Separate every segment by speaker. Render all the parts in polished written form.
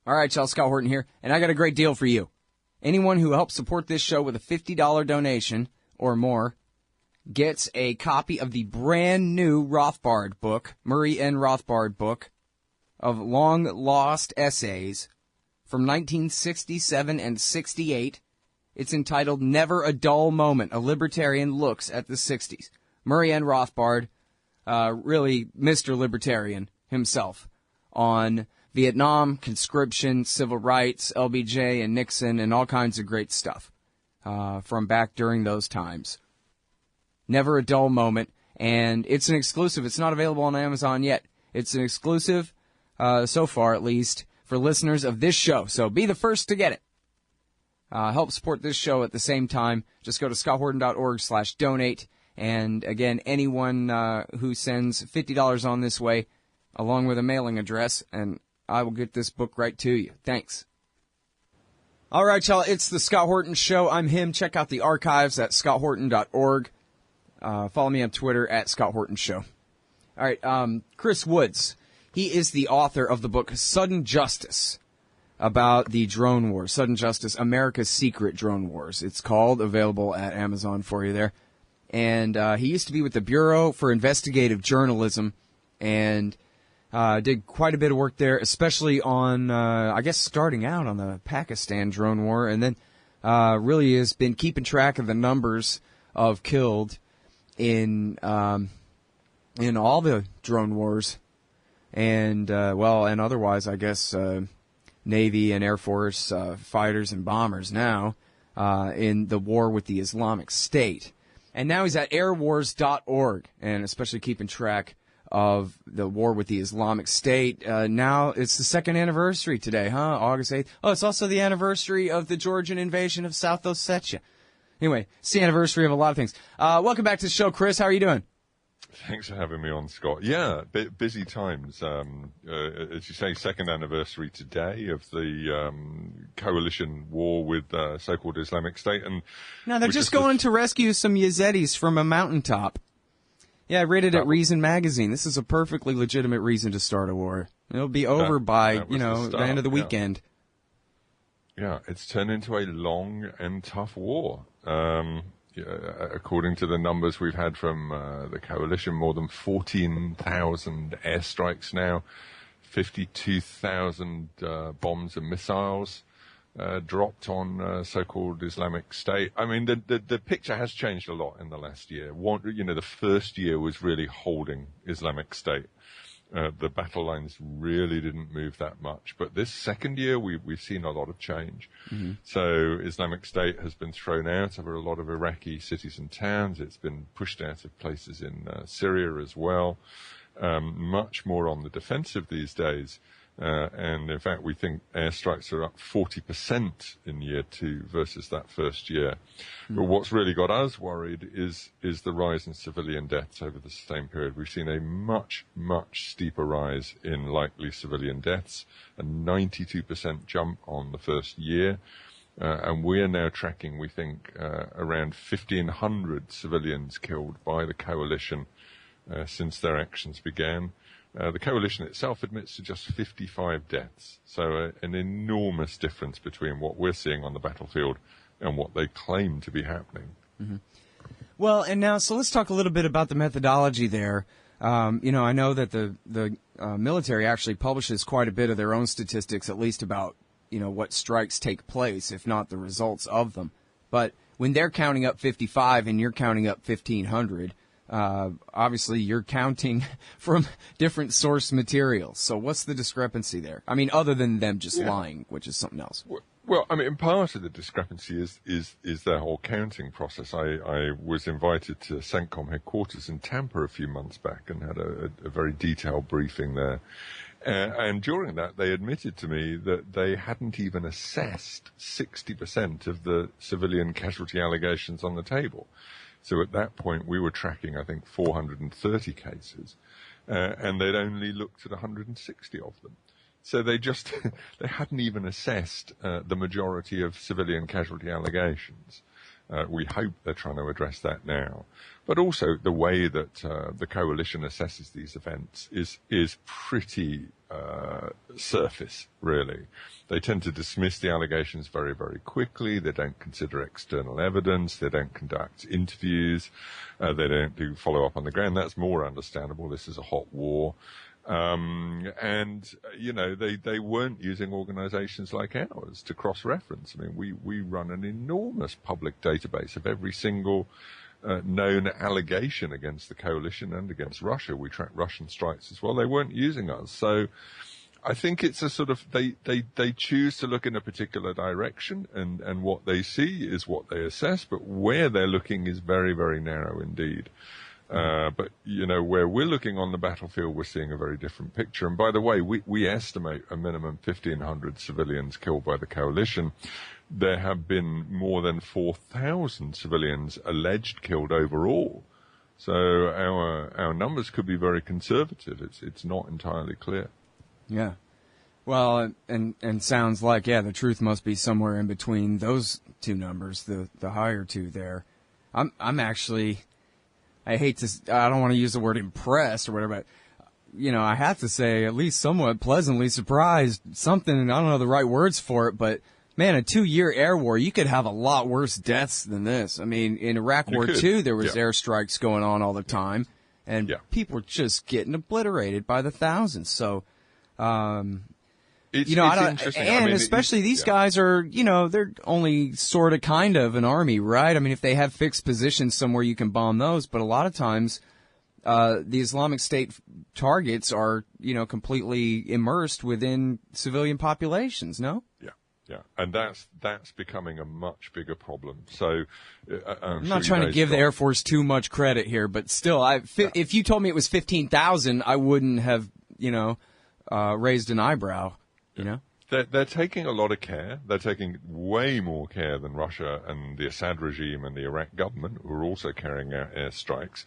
Speaker 1: All right, y'all, Scott Horton here, and I got a great deal for you. Anyone who helps support this show with a $50 donation or more gets a copy of the brand new Rothbard book, Murray N. Rothbard book, of long-lost essays from 1967 and 68. It's entitled Never a Dull Moment, A Libertarian Looks at the 60s. Murray N. Rothbard, really Mr. Libertarian himself, on Vietnam, conscription, civil rights, LBJ and Nixon, and all kinds of great stuff from back during those times. Never a dull moment, and it's an exclusive. It's not available on Amazon yet. It's an exclusive, so far at least, for listeners of this show. So be the first to get it. Help support this show at the same time. Just go to scotthorton.org/donate. And again, anyone who sends $50 on this way, along with a mailing address, and I will get this book right to you. Thanks. All right, y'all, it's the Scott Horton Show. I'm him. Check out the archives at scotthorton.org. Follow me on Twitter at Scott Horton Show. All right, Chris Woods. He is the author of the book Sudden Justice, about the drone wars. Sudden Justice, America's Secret Drone Wars. It's called, available at Amazon for you there. And he used to be with the Bureau for Investigative Journalism, and did quite a bit of work there, especially on, I guess, starting out on the Pakistan drone war, and then really has been keeping track of the numbers of killed in all the drone wars, and and otherwise, I guess, Navy and Air Force fighters and bombers now in the war with the Islamic State. And now he's at airwars.org, and especially keeping track of the war with the Islamic State. Now it's the second anniversary today, huh? August 8th. Oh, it's also the anniversary of the Georgian invasion of South Ossetia. Anyway, it's the anniversary of a lot of things. Welcome back to the show, Chris. How are you doing?
Speaker 2: Thanks for having me on, Scott. Yeah, busy times. As you say, second anniversary today of the coalition war with so-called Islamic State. And
Speaker 1: now they're just going to rescue some Yazidis from a mountaintop. Yeah, I read it at Reason Magazine. This is a perfectly legitimate reason to start a war. It'll be over by, the end of the weekend.
Speaker 2: Yeah, it's turned into a long and tough war. According to the numbers we've had from the coalition, more than 14,000 airstrikes now, 52,000 bombs and missiles dropped on so-called Islamic State. I mean, the picture has changed a lot in the last year. The first year was really holding Islamic State. The battle lines really didn't move that much. But this second year, we've seen a lot of change. Mm-hmm. So Islamic State has been thrown out of a lot of Iraqi cities and towns. It's been pushed out of places in Syria as well. Much more on the defensive these days. And in fact, we think airstrikes are up 40% in year two versus that first year. Mm. But what's really got us worried is the rise in civilian deaths over the same period. We've seen a much, much steeper rise in likely civilian deaths, a 92% jump on the first year. And we are now tracking, we think, around 1,500 civilians killed by the coalition since their actions began. The coalition itself admits to just 55 deaths, so an enormous difference between what we're seeing on the battlefield and what they claim to be happening.
Speaker 1: Mm-hmm. Well, and now, so let's talk a little bit about the methodology there. I know that the military actually publishes quite a bit of their own statistics, at least about, what strikes take place, if not the results of them. But when they're counting up 55 and you're counting up 1,500, obviously you're counting from different source materials. So what's the discrepancy there? I mean, other than them just lying, which is something else.
Speaker 2: Well, I mean, part of the discrepancy is their whole counting process. I was invited to CENTCOM headquarters in Tampa a few months back and had a very detailed briefing there. And during that, they admitted to me that they hadn't even assessed 60% of the civilian casualty allegations on the table. So at that point, we were tracking, I think, 430 cases, and they'd only looked at 160 of them. So they hadn't even assessed the majority of civilian casualty allegations. We hope they're trying to address that now. But also the way that the coalition assesses these events is pretty surface, really. They tend to dismiss the allegations very, very quickly. They don't consider external evidence. They don't conduct interviews. They don't do follow-up on the ground. That's more understandable. This is a hot war. And, you know, they weren't using organizations like ours to cross-reference. I mean, we run an enormous public database of every single known allegation against the coalition and against Russia. We track Russian strikes as well. They weren't using us. So I think it's a sort of, they choose to look in a particular direction, and what they see is what they assess, but where they're looking is very, very narrow indeed. But, you know, where we're looking on the battlefield, we're seeing a very different picture. And by the way, we estimate a minimum 1,500 civilians killed by the coalition. There have been more than 4,000 civilians alleged killed overall. So our numbers could be very conservative. It's not entirely clear.
Speaker 1: Yeah. Well, and sounds like, yeah, the truth must be somewhere in between those two numbers, the higher two there. I'm actually, I don't want to use the word impressed or whatever, but, you know, I have to say at least somewhat pleasantly surprised. Something, I don't know the right words for it, but man, a 2-year air war, you could have a lot worse deaths than this. I mean, in Iraq War II, there was airstrikes going on all the time, and people were just getting obliterated by the thousands. So,
Speaker 2: It's,
Speaker 1: you know,
Speaker 2: it's interesting.
Speaker 1: and
Speaker 2: I mean,
Speaker 1: especially these guys are, you know, they're only sort of kind of an army, right? I mean, if they have fixed positions somewhere, you can bomb those. But a lot of times, the Islamic State targets are, you know, completely immersed within civilian populations, no?
Speaker 2: Yeah, and that's becoming a much bigger problem. So
Speaker 1: I'm not trying to give the Air Force too much credit here, but still, if you told me it was 15,000, I wouldn't have, you know, raised an eyebrow. You know,
Speaker 2: they're taking a lot of care. They're taking way more care than Russia and the Assad regime and the Iraq government, who are also carrying out airstrikes.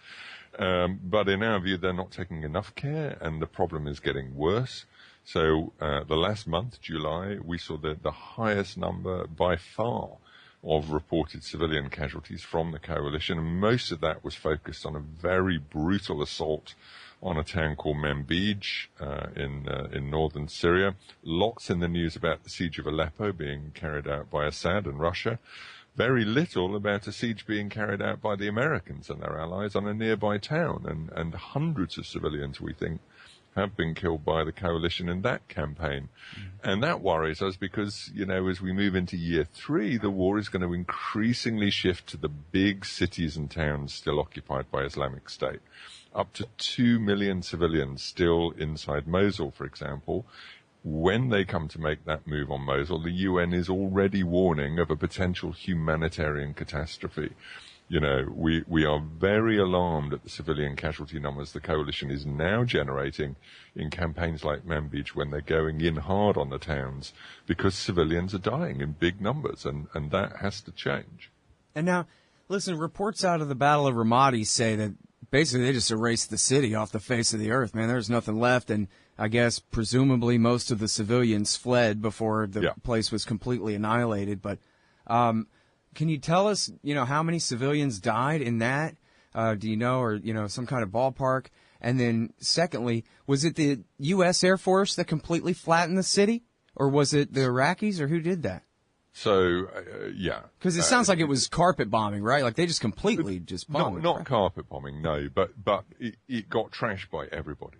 Speaker 2: But in our view, they're not taking enough care, and the problem is getting worse. So the last month, July, we saw the highest number by far of reported civilian casualties from the coalition, and most of that was focused on a very brutal assault on a town called Manbij in northern Syria. Lots in the news about the siege of Aleppo being carried out by Assad and Russia. Very little about a siege being carried out by the Americans and their allies on a nearby town, and hundreds of civilians, we think, have been killed by the coalition in that campaign. And that worries us because, you know, as we move into year 3, the war is going to increasingly shift to the big cities and towns still occupied by Islamic State. Up to 2 million civilians still inside Mosul, for example. When they come to make that move on Mosul, the UN is already warning of a potential humanitarian catastrophe. You know, we are very alarmed at the civilian casualty numbers the coalition is now generating in campaigns like Manbij when they're going in hard on the towns because civilians are dying in big numbers, and that has to change.
Speaker 1: And now, listen, reports out of the Battle of Ramadi say that basically they just erased the city off the face of the earth, man. There's nothing left, and I guess presumably most of the civilians fled before the place was completely annihilated, but can you tell us, you know, how many civilians died in that? Do you know, or, you know, some kind of ballpark? And then secondly, was it the U.S. Air Force that completely flattened the city? Or was it the Iraqis, or who did that?
Speaker 2: So, yeah.
Speaker 1: Because it sounds like it was carpet bombing, right? Like they just completely just bombed.
Speaker 2: Not carpet bombing, no, but it got trashed by everybody.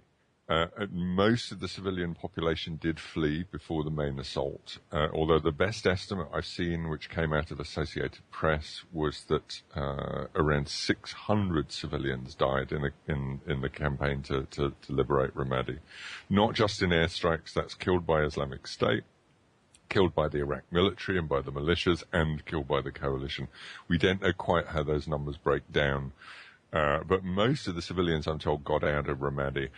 Speaker 2: Most of the civilian population did flee before the main assault, although the best estimate I've seen, which came out of Associated Press, was that around 600 civilians died in the campaign to liberate Ramadi. Not just in airstrikes, that's killed by Islamic State, killed by the Iraq military and by the militias, and killed by the coalition. We don't know quite how those numbers break down, but most of the civilians, I'm told, got out of Ramadi.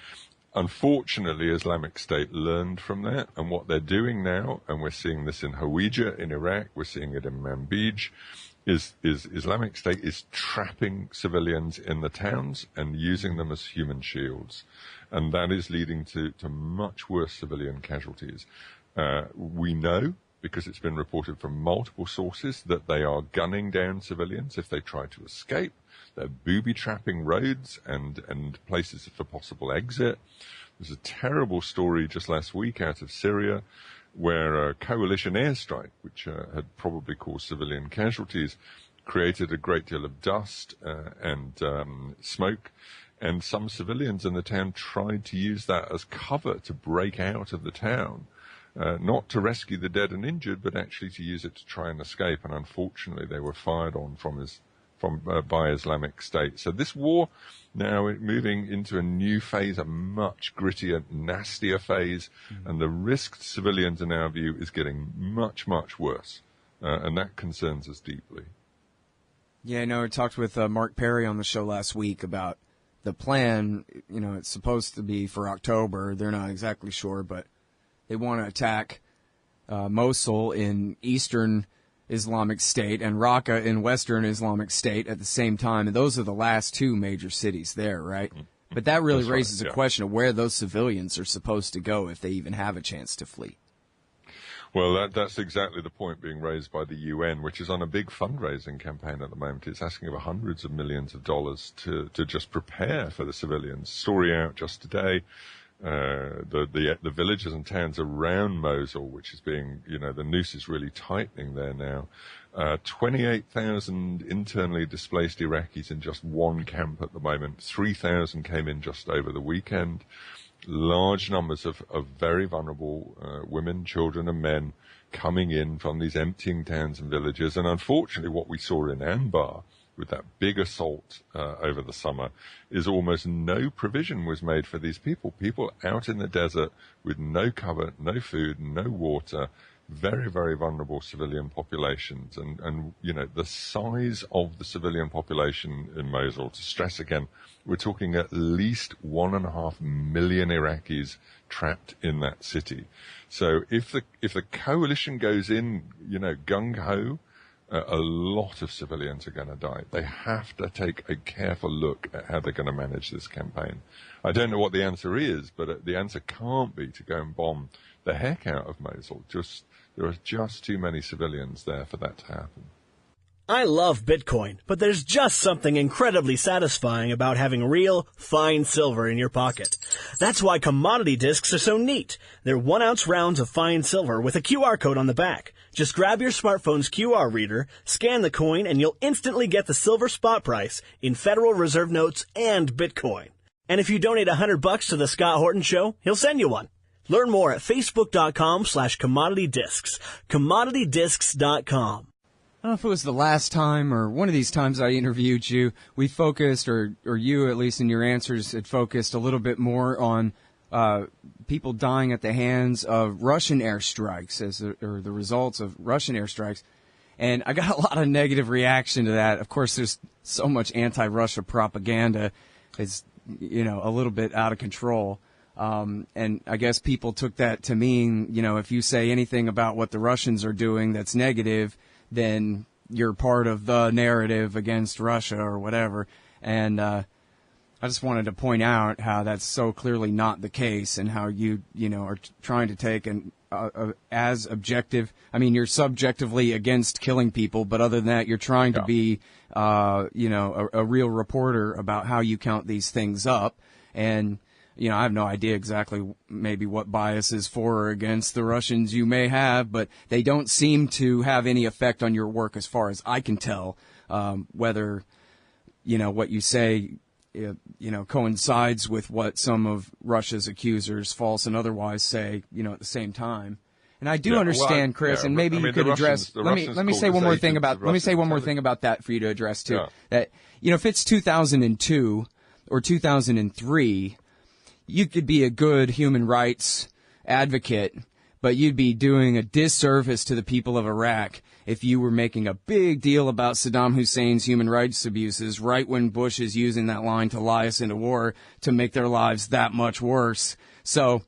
Speaker 2: Unfortunately, Islamic State learned from that, and what they're doing now, and we're seeing this in Hawija in Iraq, we're seeing it in Manbij, is Islamic State is trapping civilians in the towns and using them as human shields. And that is leading to much worse civilian casualties. We know because it's been reported from multiple sources that they are gunning down civilians if they try to escape. They're booby-trapping roads and places for possible exit. There's a terrible story just last week out of Syria where a coalition airstrike, which had probably caused civilian casualties, created a great deal of dust and smoke. And some civilians in the town tried to use that as cover to break out of the town, not to rescue the dead and injured, but actually to use it to try and escape. And unfortunately, they were fired on by Islamic State. So this war now moving into a new phase, a much grittier, nastier phase, and the risk to civilians, in our view, is getting much, much worse. And that concerns us deeply.
Speaker 1: Yeah, I know I talked with Mark Perry on the show last week about the plan. You know, it's supposed to be for October. They're not exactly sure, but they want to attack Mosul in eastern Islamic State and Raqqa in Western Islamic State at the same time. And those are the last two major cities there, right? But that really raises a question of where those civilians are supposed to go if they even have a chance to flee.
Speaker 2: Well, that's exactly the point being raised by the UN, which is on a big fundraising campaign at the moment. It's asking for hundreds of millions of dollars to just prepare for the civilians. Story out just today. The villages and towns around Mosul, which is being, the noose is really tightening there now. 28,000 internally displaced Iraqis in just one camp at the moment. 3,000 came in just over the weekend. Large numbers of very vulnerable women, children and men coming in from these emptying towns and villages. And unfortunately, what we saw in Anbar with that big assault over the summer is almost no provision was made for these people. People out in the desert with no cover, no food, no water, very, very vulnerable civilian populations. And the size of the civilian population in Mosul, to stress again, we're talking at least 1.5 million Iraqis trapped in that city. So if the coalition goes in, gung-ho, a lot of civilians are going to die. They have to take a careful look at how they're going to manage this campaign. I don't know what the answer is, but the answer can't be to go and bomb the heck out of Mosul. There are just too many civilians there for that to happen.
Speaker 3: I love Bitcoin, but there's just something incredibly satisfying about having real, fine silver in your pocket. That's why commodity discs are so neat. They're 1-ounce rounds of fine silver with a QR code on the back. Just grab your smartphone's QR reader, scan the coin, and you'll instantly get the silver spot price in Federal Reserve notes and Bitcoin. And if you donate $100 to the Scott Horton Show, he'll send you one. Learn more at facebook.com/commoditydiscs. commoditydiscs.com.
Speaker 1: I don't know if it was the last time or one of these times I interviewed you, we focused, or you at least in your answers had focused a little bit more on people dying at the hands of Russian airstrikes or the results of Russian airstrikes. And I got a lot of negative reaction to that. Of course, there's so much anti-Russia propaganda. It's, a little bit out of control. And I guess people took that to mean, if you say anything about what the Russians are doing that's negative, then you're part of the narrative against Russia or whatever. And I just wanted to point out how that's so clearly not the case and how you are trying to take as objective. I mean, you're subjectively against killing people, but other than that, you're trying to be, a real reporter about how you count these things up. And I have no idea exactly maybe what biases for or against the Russians you may have, but they don't seem to have any effect on your work as far as I can tell, whether, what you say, coincides with what some of Russia's accusers, false and otherwise, say, at the same time. And I do understand, Chris, and maybe you could address. Let me say one more thing about. Let me say one more thing about that for you to address too. Yeah. That if it's 2002 or 2003. You could be a good human rights advocate, but you'd be doing a disservice to the people of Iraq if you were making a big deal about Saddam Hussein's human rights abuses right when Bush is using that line to lie us into war to make their lives that much worse. So,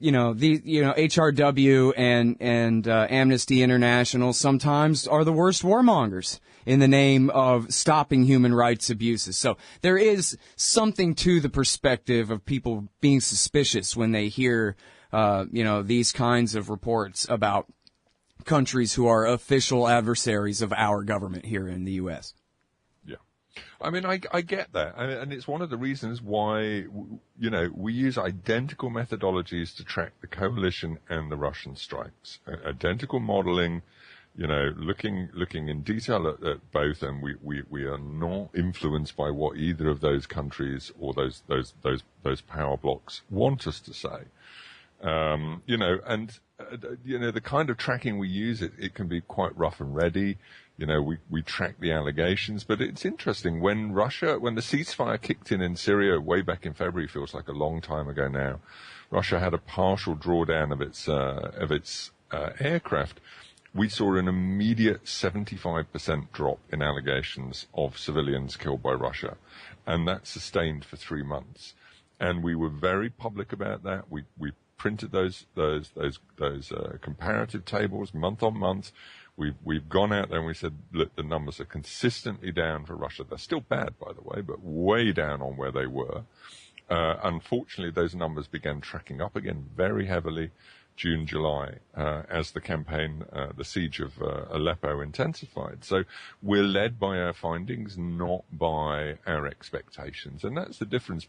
Speaker 1: HRW and Amnesty International sometimes are the worst warmongers in the name of stopping human rights abuses. So there is something to the perspective of people being suspicious when they hear, these kinds of reports about countries who are official adversaries of our government here in the U.S.
Speaker 2: Yeah. I mean, I get that. And it's one of the reasons why, we use identical methodologies to track the coalition and the Russian strikes. Identical modeling, looking in detail at both, and we are not influenced by what either of those countries or those power blocks want us to say. The kind of tracking we use, it can be quite rough and ready. We track the allegations, but it's interesting when the ceasefire kicked in Syria way back in February, feels like a long time ago now. Russia had a partial drawdown of its aircraft. We saw an immediate 75% drop in allegations of civilians killed by Russia, and that sustained for 3 months. And we were very public about that. We printed those comparative tables month on month. We've gone out there and we said, look, the numbers are consistently down for Russia. They're still bad, by the way, but way down on where they were. Unfortunately, those numbers began tracking up again very heavily June, July, as the campaign, the siege of Aleppo intensified. So we're led by our findings, not by our expectations. And that's the difference.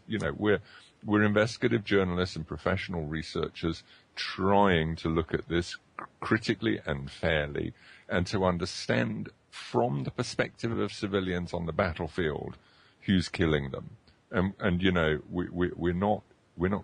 Speaker 2: We're investigative journalists and professional researchers trying to look at this critically and fairly and to understand from the perspective of civilians on the battlefield who's killing them.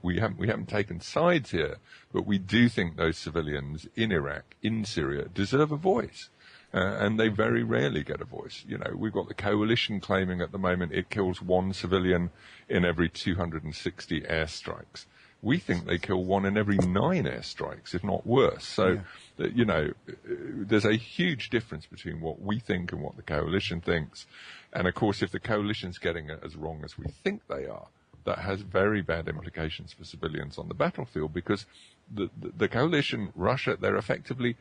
Speaker 2: We haven't taken sides here, but we do think those civilians in Iraq, in Syria, deserve a voice. And they very rarely get a voice. We've got the coalition claiming at the moment it kills one civilian in every 260 airstrikes. We think they kill one in every 9 airstrikes, if not worse. So, there's a huge difference between what we think and what the coalition thinks. And of course, if the coalition's getting it as wrong as we think they are, that has very bad implications for civilians on the battlefield, because the coalition, Russia, they're effectively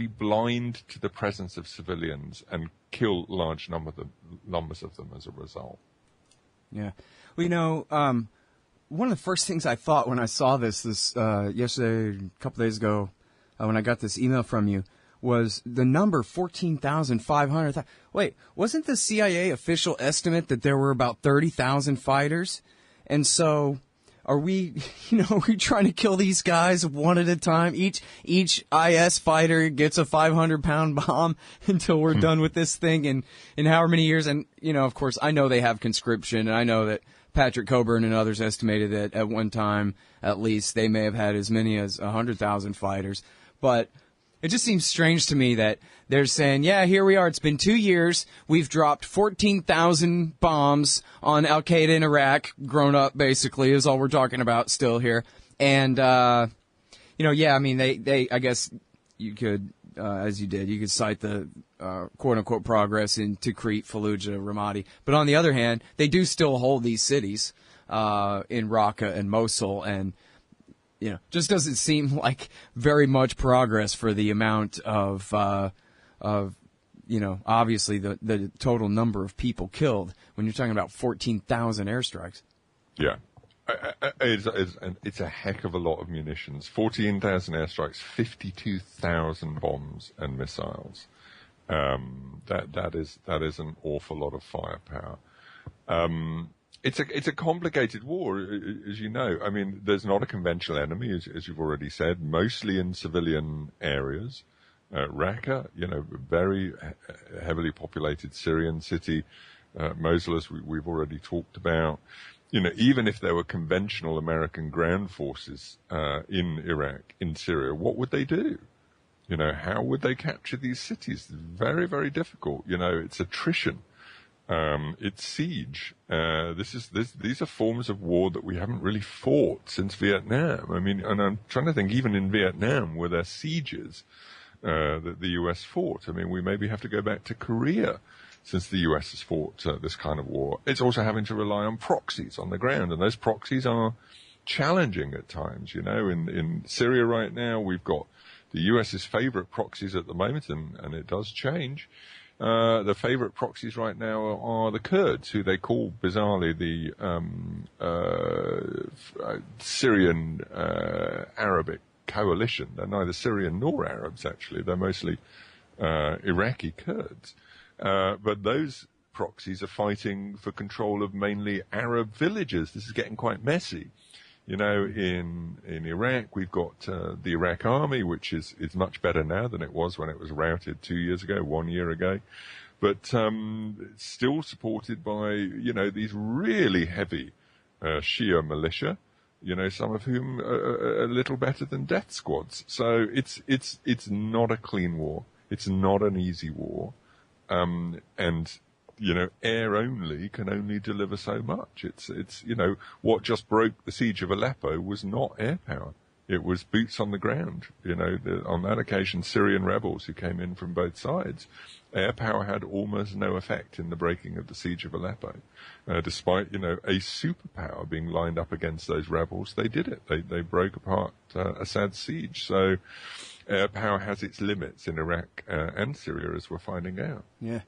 Speaker 2: blind to the presence of civilians and kill large numbers of them as a result.
Speaker 1: Yeah. Well, one of the first things I thought when I saw this yesterday, a couple days ago, when I got this email from you, was the number 14,500. Wait, wasn't the CIA official estimate that there were about 30,000 fighters? And so are we trying to kill these guys one at a time? Each IS fighter gets a 500-pound bomb until we're done with this thing in however many years. And, of course, I know they have conscription, and I know that Patrick Coburn and others estimated that at one time, at least, they may have had as many as 100,000 fighters. But it just seems strange to me that they're saying, yeah, here we are. It's been 2 years. We've dropped 14,000 bombs on Al-Qaeda in Iraq. Grown up, basically, is all we're talking about still here. And, I mean, they I guess you could, as you did, you could cite the quote-unquote progress in Tikrit, Fallujah, Ramadi. But on the other hand, they do still hold these cities in Raqqa and Mosul, and just doesn't seem like very much progress for the amount of obviously the total number of people killed when you're talking about 14,000 airstrikes. Yeah.
Speaker 2: It's a heck of a lot of munitions. 14,000 airstrikes, 52,000 bombs and missiles. That is an awful lot of firepower. It's a complicated war, as you know. I mean, there's not a conventional enemy, as you've already said, mostly in civilian areas. Raqqa, very heavily populated Syrian city. Mosul, as we've already talked about. Even if there were conventional American ground forces in Iraq, in Syria, what would they do? How would they capture these cities? Very, very difficult. It's attrition. It's siege. These are forms of war that we haven't really fought since Vietnam. I mean, and I'm trying to think, even in Vietnam, were there sieges that the U.S. fought? I mean, we maybe have to go back to Korea since the U.S. has fought this kind of war. It's also having to rely on proxies on the ground, and those proxies are challenging at times. In Syria right now, we've got the U.S.'s favorite proxies at the moment, and it does change. The favorite proxies right now are the Kurds, who they call bizarrely the Syrian Arabic coalition. They're neither Syrian nor Arabs, actually. They're mostly Iraqi Kurds. But those proxies are fighting for control of mainly Arab villages. This is getting quite messy. You know, in Iraq, we've got the Iraq army, which is much better now than it was when it was routed 2 years ago, 1 year ago. But it's still supported by, you know, these really heavy Shia militia, you know, some of whom are a little better than death squads. So it's not a clean war. It's not an easy war. And, you know, air only can only deliver so much. It's, you know, what just broke the siege of Aleppo was not air power. It was boots on the ground. You know, on that occasion, Syrian rebels who came in from both sides. Air power had almost no effect in the breaking of the siege of Aleppo. Despite, you know, a superpower being lined up against those rebels, they did it. They broke apart Assad's siege. So air power has its limits in Iraq and Syria, as we're finding out.
Speaker 1: Yeah.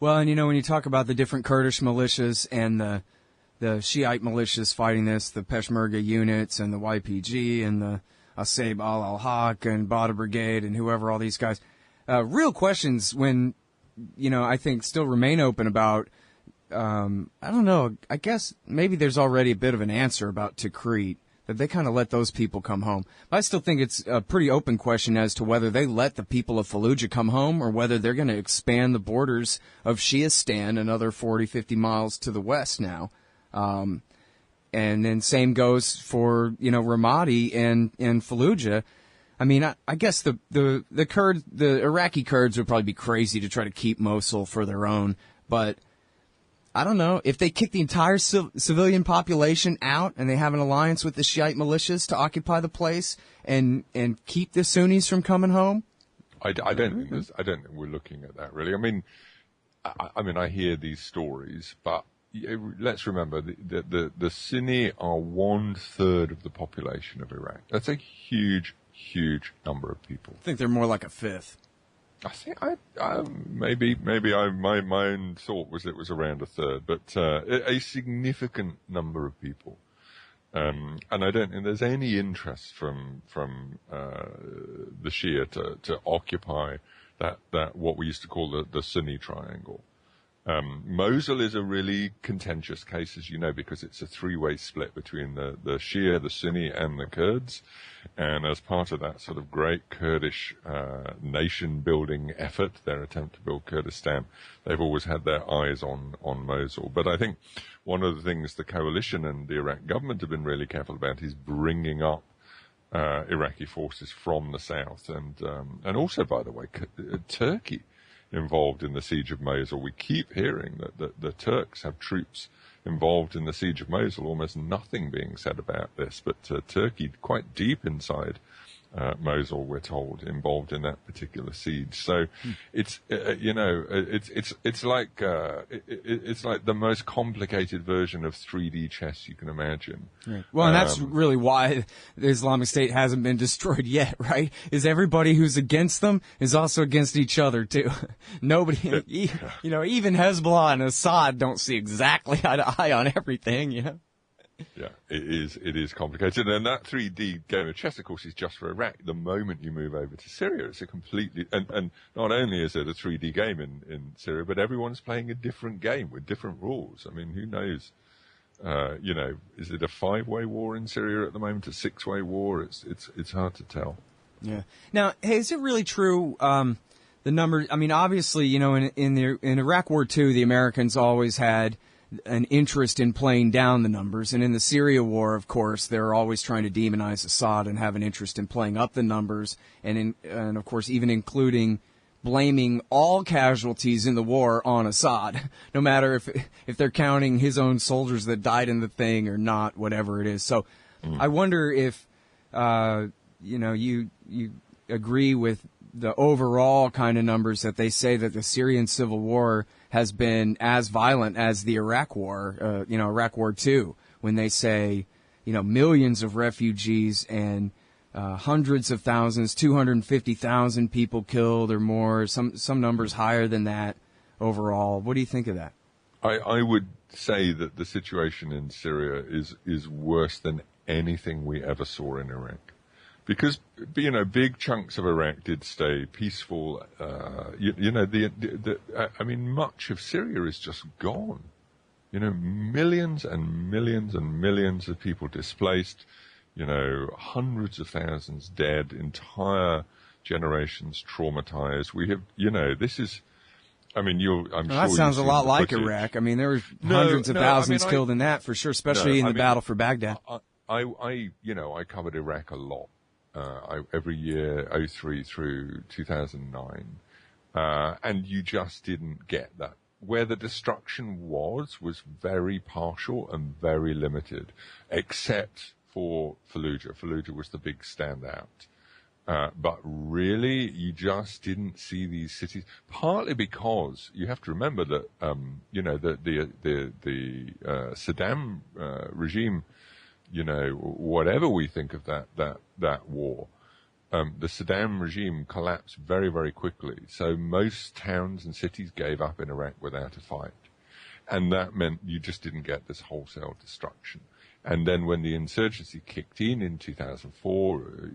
Speaker 1: Well, and you know, when you talk about the different Kurdish militias and the Shiite militias fighting this, the Peshmerga units and the YPG and the Asaib al-Haq and Badr Brigade and whoever, all these guys, real questions when, you know, I think still remain open about, I don't know, I guess maybe there's already a bit of an answer about Tikrit, that they kind of let those people come home. But I still think it's a pretty open question as to whether they let the people of Fallujah come home or whether they're going to expand the borders of Shiistan another 40, 50 miles to the west now. And then same goes for, you know, Ramadi and Fallujah. I mean, I guess the Iraqi Kurds would probably be crazy to try to keep Mosul for their own, but I don't know. If they kick the entire civilian population out and they have an alliance with the Shiite militias to occupy the place and keep the Sunnis from coming home,
Speaker 2: I don't think we're looking at that really. I mean, I hear these stories, but let's remember the Sunni are 1/3 of the population of Iraq. That's a huge number of people.
Speaker 1: I think they're more like a fifth.
Speaker 2: I think maybe my own thought was it was around 1/3, but a significant number of people, and I don't think there's any interest from the Shia to occupy that what we used to call the Sunni triangle. Mosul is a really contentious case, as you know, because it's a three-way split between the Shia, the Sunni, and the Kurds. And as part of that sort of great Kurdish nation-building effort, their attempt to build Kurdistan, they've always had their eyes on Mosul. But I think one of the things the coalition and the Iraq government have been really careful about is bringing up Iraqi forces from the south, and also, by the way, Turkey involved in the siege of Mosul. We keep hearing that the Turks have troops involved in the siege of Mosul, almost nothing being said about this, but Turkey quite deep inside Mosul, we're told, involved in that particular siege. So it's it's like the most complicated version of 3D chess you can imagine.
Speaker 1: Right. Well, and that's really why the Islamic State hasn't been destroyed yet, right? Is everybody who's against them is also against each other too. Nobody, even Hezbollah and Assad don't see exactly eye to eye on everything, you know?
Speaker 2: Yeah, it is complicated. And that 3D game of chess, of course, is just for Iraq. The moment you move over to Syria, it's a completely, and not only is it a 3D game in Syria, but everyone's playing a different game with different rules. I mean, who knows? Is it a 5-way war in Syria at the moment, a 6-way war? It's hard to tell.
Speaker 1: Yeah. Now, hey, is it really true, the number, I mean, obviously, you know, in Iraq War II, the Americans always had an interest in playing down the numbers. And in the Syria war, of course, they're always trying to demonize Assad and have an interest in playing up the numbers. And of course, even including blaming all casualties in the war on Assad, no matter if they're counting his own soldiers that died in the thing or not, whatever it is. So I wonder if, you agree with the overall kind of numbers that they say that the Syrian civil war has been as violent as the Iraq war, Iraq War II, when they say, millions of refugees and hundreds of thousands, 250,000 people killed or more, some numbers higher than that overall. What do you think of that?
Speaker 2: I would say that the situation in Syria is worse than anything we ever saw in Iraq. Because, big chunks of Iraq did stay peaceful. I mean, much of Syria is just gone. Millions and millions and millions of people displaced, hundreds of thousands dead, entire generations traumatized. We have, this is, I'm sure
Speaker 1: that sounds a lot like Iraq. I mean, there were hundreds of thousands killed in that for sure, especially in the battle for Baghdad.
Speaker 2: I covered Iraq a lot. Every year, 2003 through 2009. And you just didn't get that. Where the destruction was very partial and very limited, except for Fallujah. Fallujah was the big standout. But really, you just didn't see these cities, partly because you have to remember that, the Saddam regime, whatever we think of that war, the Saddam regime collapsed very, very quickly. So most towns and cities gave up in Iraq without a fight. And that meant you just didn't get this wholesale destruction. And then when the insurgency kicked in 2004,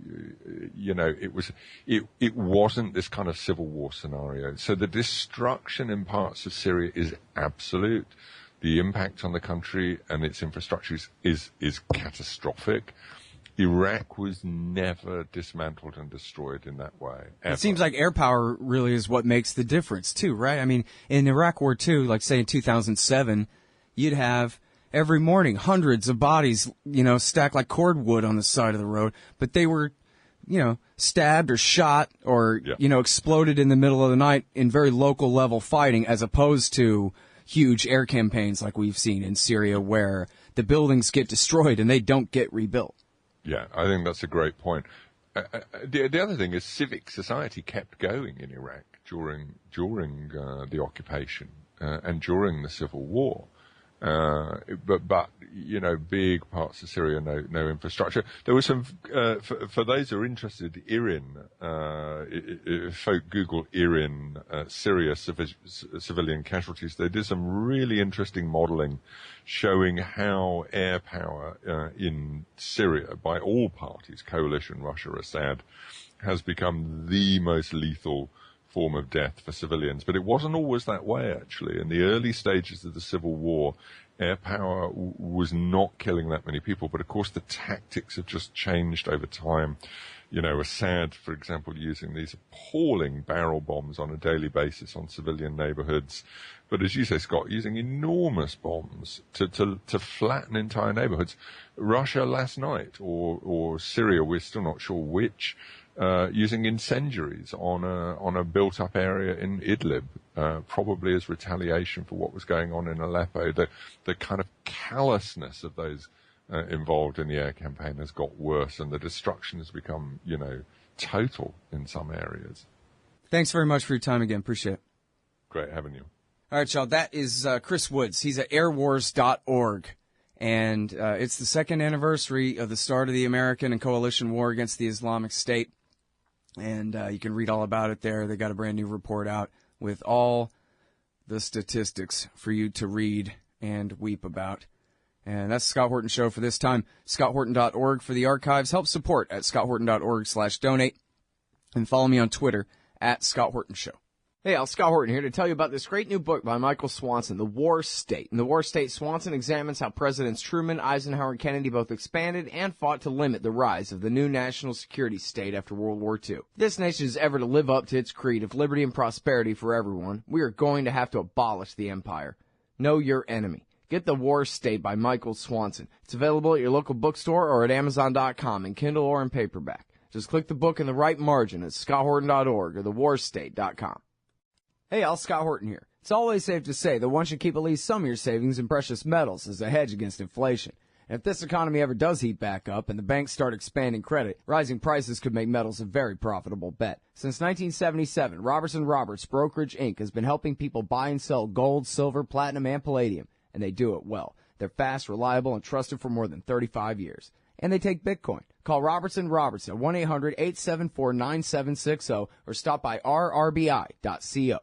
Speaker 2: it wasn't this kind of civil war scenario. So the destruction in parts of Syria is absolute. The impact on the country and its infrastructure is catastrophic. Iraq was never dismantled and destroyed in that way, ever.
Speaker 1: It seems like air power really is what makes the difference, too, right? I mean, in Iraq War II, like, say, in 2007, you'd have every morning hundreds of bodies, stacked like cordwood on the side of the road, but they were, stabbed or shot or, exploded in the middle of the night in very local level fighting, as opposed to huge air campaigns like we've seen in Syria where the buildings get destroyed and they don't get rebuilt.
Speaker 2: Yeah, I think that's a great point. The other thing is civic society kept going in Iraq during the occupation and during the civil war. But big parts of Syria, no infrastructure. There was some, for those who are interested, IRIN, if folk Google IRIN, Syria civilian casualties, they did some really interesting modeling showing how air power in Syria by all parties, coalition, Russia, Assad, has become the most lethal form of death for civilians. But it wasn't always that way, actually. In the early stages of the civil war, air power was not killing that many people. But, of course, the tactics have just changed over time. Assad, for example, using these appalling barrel bombs on a daily basis on civilian neighborhoods. But as you say, Scott, using enormous bombs to flatten entire neighborhoods. Russia last night, or Syria, we're still not sure which, using incendiaries on a built-up area in Idlib, probably as retaliation for what was going on in Aleppo. The kind of callousness of those involved in the air campaign has got worse, and the destruction has become, total in some areas.
Speaker 1: Thanks very much for your time again. Appreciate it.
Speaker 2: Great having you.
Speaker 1: All right, y'all. That is Chris Woods. He's at airwars.org. And it's the second anniversary of the start of the American and coalition war against the Islamic State. And you can read all about it there. They got a brand new report out with all the statistics for you to read and weep about. And that's the Scott Horton Show for this time. ScottHorton.org for the archives. Help support at ScottHorton.org/donate. And follow me on Twitter at Scott Horton Show. Hey, Al, Scott Horton here to tell you about this great new book by Michael Swanson, The War State. In The War State, Swanson examines how Presidents Truman, Eisenhower, and Kennedy both expanded and fought to limit the rise of the new national security state after World War II. If this nation is ever to live up to its creed of liberty and prosperity for everyone, we are going to have to abolish the empire. Know your enemy. Get The War State by Michael Swanson. It's available at your local bookstore or at Amazon.com in Kindle or in paperback. Just click the book in the right margin at ScottHorton.org or TheWarState.com. Hey, Al, Scott Horton here. It's always safe to say that one should keep at least some of your savings in precious metals as a hedge against inflation. And if this economy ever does heat back up and the banks start expanding credit, rising prices could make metals a very profitable bet. Since 1977, Robertson Roberts Brokerage Inc. has been helping people buy and sell gold, silver, platinum, and palladium, and they do it well. They're fast, reliable, and trusted for more than 35 years. And they take Bitcoin. Call Robertson Roberts at 1-800-874-9760 or stop by rrbi.co.